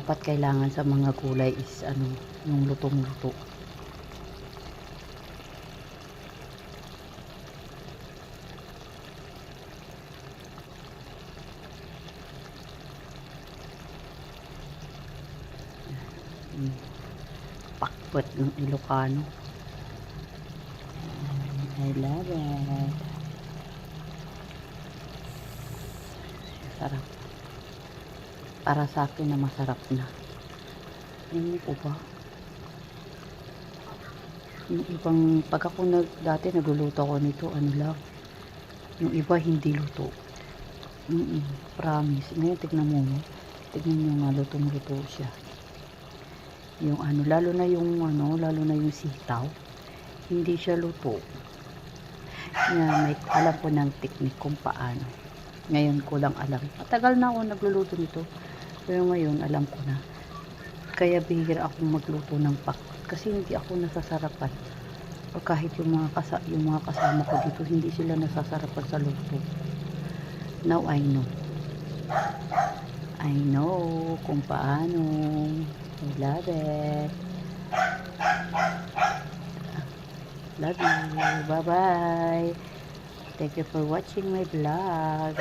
dapat kailangan sa mga gulay is ano, yung lutong-luto. Pakbet ng Ilocano. I love it. Sarap. Para sa akin na masarap na. Ano ko ba? Yung ibang, pag ako dati nagluluto ako nito, ano lang. Yung iba hindi luto. Promise. Ngayon, tignan mo. No? Tignan nyo nga, lutong-luto siya. Yung ano, lalo na yung sitaw. Hindi siya luto. Alam ko ng technique kung paano. Ngayon ko lang alam. Matagal na ako nagluluto nito. Pero ngayon, alam ko na. Kaya bihira akong magluto ng pakbet. Kasi hindi ako nasasarapan. O kahit yung mga kasama ko dito, hindi sila nasasarapan sa luto. Now I know. I know kung paano. I love it. Love you. Bye-bye. Thank you for watching my vlog.